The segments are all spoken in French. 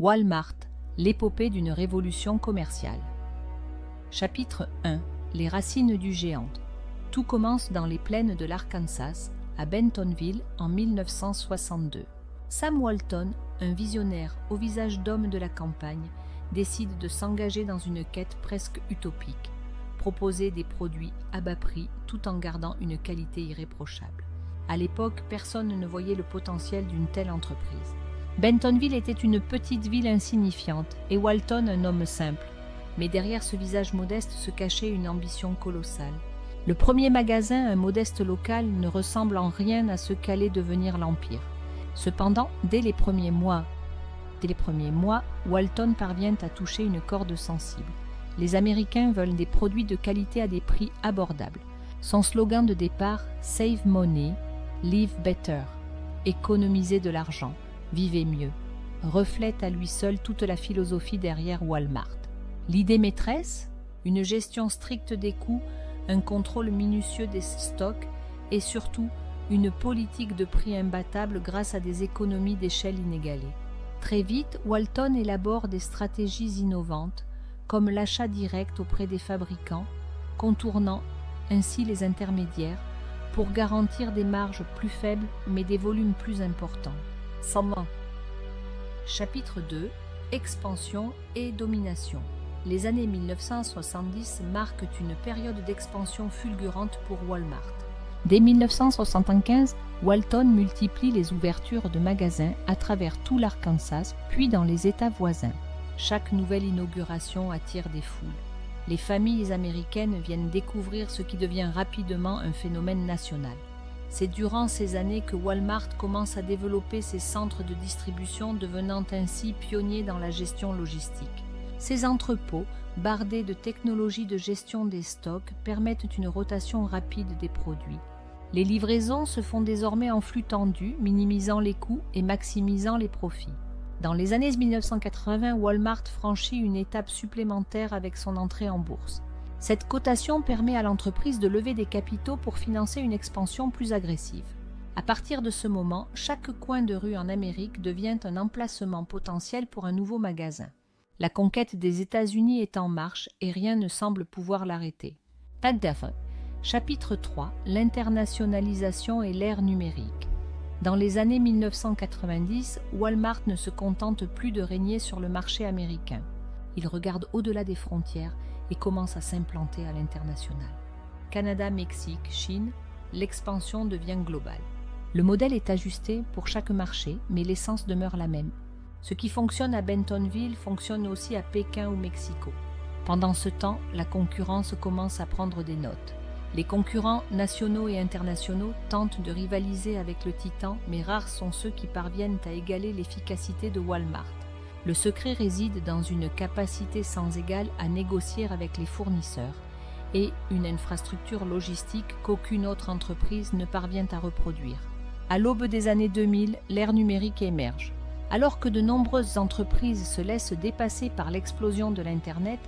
Walmart, l'épopée d'une révolution commerciale. Chapitre 1. Les racines du géant. Tout commence dans les plaines de l'Arkansas, à Bentonville, en 1962. Sam Walton, un visionnaire au visage d'homme de la campagne, décide de s'engager dans une quête presque utopique, proposer des produits à bas prix tout en gardant une qualité irréprochable. À l'époque, personne ne voyait le potentiel d'une telle entreprise. Bentonville était une petite ville insignifiante et Walton un homme simple. Mais derrière ce visage modeste se cachait une ambition colossale. Le premier magasin, un modeste local, ne ressemble en rien à ce qu'allait devenir l'Empire. Cependant, dès les premiers mois, Walton parvient à toucher une corde sensible. Les Américains veulent des produits de qualité à des prix abordables. Son slogan de départ, « Save money, live better », économiser de l'argent, vivez mieux, reflète à lui seul toute la philosophie derrière Walmart. L'idée maîtresse, une gestion stricte des coûts, un contrôle minutieux des stocks et surtout une politique de prix imbattable grâce à des économies d'échelle inégalées. Très vite, Walton élabore des stratégies innovantes, comme l'achat direct auprès des fabricants, contournant ainsi les intermédiaires pour garantir des marges plus faibles mais des volumes plus importants. Chapitre 2. Expansion et domination. Les années 1970 marquent une période d'expansion fulgurante pour Walmart. Dès 1975, Walton multiplie les ouvertures de magasins à travers tout l'Arkansas, puis dans les États voisins. Chaque nouvelle inauguration attire des foules. Les familles américaines viennent découvrir ce qui devient rapidement un phénomène national. C'est durant ces années que Walmart commence à développer ses centres de distribution, devenant ainsi pionnier dans la gestion logistique. Ces entrepôts, bardés de technologies de gestion des stocks, permettent une rotation rapide des produits. Les livraisons se font désormais en flux tendu, minimisant les coûts et maximisant les profits. Dans les années 1980, Walmart franchit une étape supplémentaire avec son entrée en bourse. Cette cotation permet à l'entreprise de lever des capitaux pour financer une expansion plus agressive. À partir de ce moment, chaque coin de rue en Amérique devient un emplacement potentiel pour un nouveau magasin. La conquête des États-Unis est en marche et rien ne semble pouvoir l'arrêter. Chapitre 3. L'internationalisation et l'ère numérique. Dans les années 1990, Walmart ne se contente plus de régner sur le marché américain. Il regarde au-delà des frontières et commence à s'implanter à l'international. Canada, Mexique, Chine, l'expansion devient globale. Le modèle est ajusté pour chaque marché, mais l'essence demeure la même. Ce qui fonctionne à Bentonville fonctionne aussi à Pékin ou Mexico. Pendant ce temps, la concurrence commence à prendre des notes. Les concurrents nationaux et internationaux tentent de rivaliser avec le titan, mais rares sont ceux qui parviennent à égaler l'efficacité de Walmart. Le secret réside dans une capacité sans égale à négocier avec les fournisseurs et une infrastructure logistique qu'aucune autre entreprise ne parvient à reproduire. À l'aube des années 2000, l'ère numérique émerge. Alors que de nombreuses entreprises se laissent dépasser par l'explosion de l'Internet,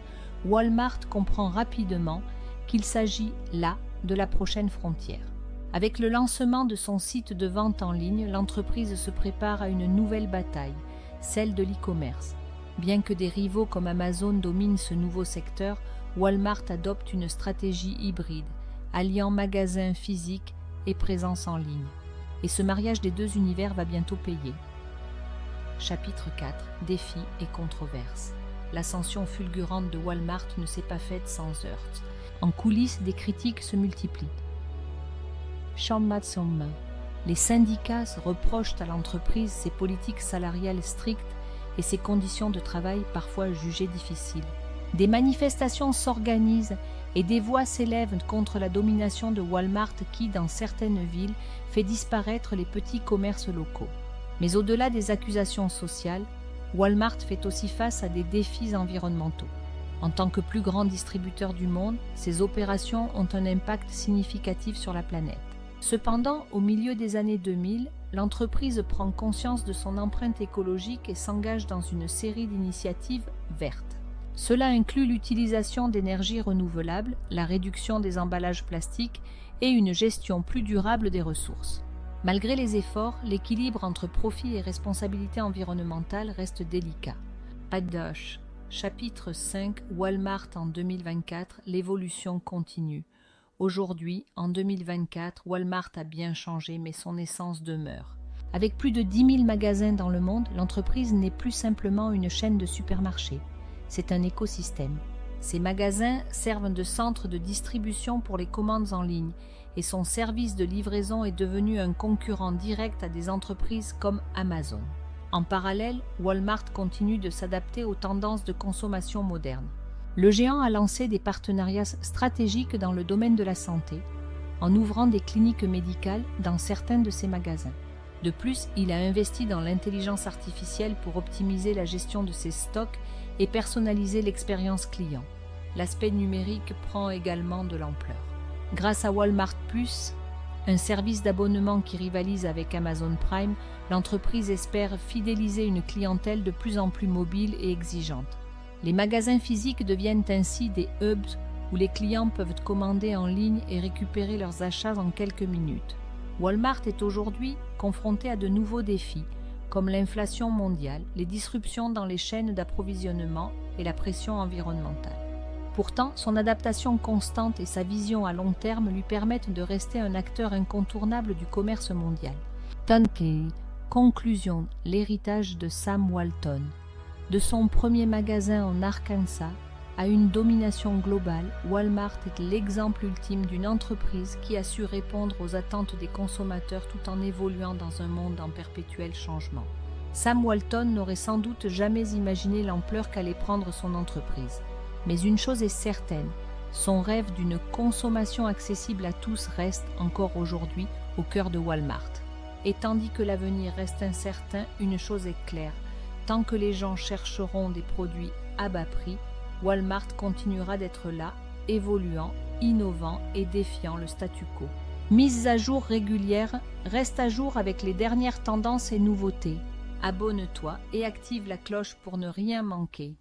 Walmart comprend rapidement qu'il s'agit là de la prochaine frontière. Avec le lancement de son site de vente en ligne, l'entreprise se prépare à une nouvelle bataille, celle de l'e-commerce. Bien que des rivaux comme Amazon dominent ce nouveau secteur, Walmart adopte une stratégie hybride, alliant magasins physiques et présence en ligne. Et ce mariage des deux univers va bientôt payer. Chapitre 4. Défis et controverses. L'ascension fulgurante de Walmart ne s'est pas faite sans heurts. En coulisses, des critiques se multiplient. Les syndicats reprochent à l'entreprise ses politiques salariales strictes et ses conditions de travail parfois jugées difficiles. Des manifestations s'organisent et des voix s'élèvent contre la domination de Walmart qui, dans certaines villes, fait disparaître les petits commerces locaux. Mais au-delà des accusations sociales, Walmart fait aussi face à des défis environnementaux. En tant que plus grand distributeur du monde, ses opérations ont un impact significatif sur la planète. Cependant, au milieu des années 2000, l'entreprise prend conscience de son empreinte écologique et s'engage dans une série d'initiatives vertes. Cela inclut l'utilisation d'énergies renouvelables, la réduction des emballages plastiques et une gestion plus durable des ressources. Malgré les efforts, l'équilibre entre profit et responsabilité environnementale reste délicat. Padoche, chapitre 5, Walmart en 2024, l'évolution continue. Aujourd'hui, en 2024, Walmart a bien changé, mais son essence demeure. Avec plus de 10 000 magasins dans le monde, l'entreprise n'est plus simplement une chaîne de supermarchés. C'est un écosystème. Ces magasins servent de centre de distribution pour les commandes en ligne et son service de livraison est devenu un concurrent direct à des entreprises comme Amazon. En parallèle, Walmart continue de s'adapter aux tendances de consommation modernes. Le géant a lancé des partenariats stratégiques dans le domaine de la santé, en ouvrant des cliniques médicales dans certains de ses magasins. De plus, il a investi dans l'intelligence artificielle pour optimiser la gestion de ses stocks et personnaliser l'expérience client. L'aspect numérique prend également de l'ampleur. Grâce à Walmart Plus, un service d'abonnement qui rivalise avec Amazon Prime, l'entreprise espère fidéliser une clientèle de plus en plus mobile et exigeante. Les magasins physiques deviennent ainsi des hubs où les clients peuvent commander en ligne et récupérer leurs achats en quelques minutes. Walmart est aujourd'hui confronté à de nouveaux défis, comme l'inflation mondiale, les disruptions dans les chaînes d'approvisionnement et la pression environnementale. Pourtant, son adaptation constante et sa vision à long terme lui permettent de rester un acteur incontournable du commerce mondial. Tunkey, conclusion, l'héritage de Sam Walton. De son premier magasin en Arkansas à une domination globale, Walmart est l'exemple ultime d'une entreprise qui a su répondre aux attentes des consommateurs tout en évoluant dans un monde en perpétuel changement. Sam Walton n'aurait sans doute jamais imaginé l'ampleur qu'allait prendre son entreprise. Mais une chose est certaine, son rêve d'une consommation accessible à tous reste encore aujourd'hui au cœur de Walmart. Et tandis que l'avenir reste incertain, une chose est claire, tant que les gens chercheront des produits à bas prix, Walmart continuera d'être là, évoluant, innovant et défiant le statu quo. Mise à jour régulière, reste à jour avec les dernières tendances et nouveautés. Abonne-toi et active la cloche pour ne rien manquer.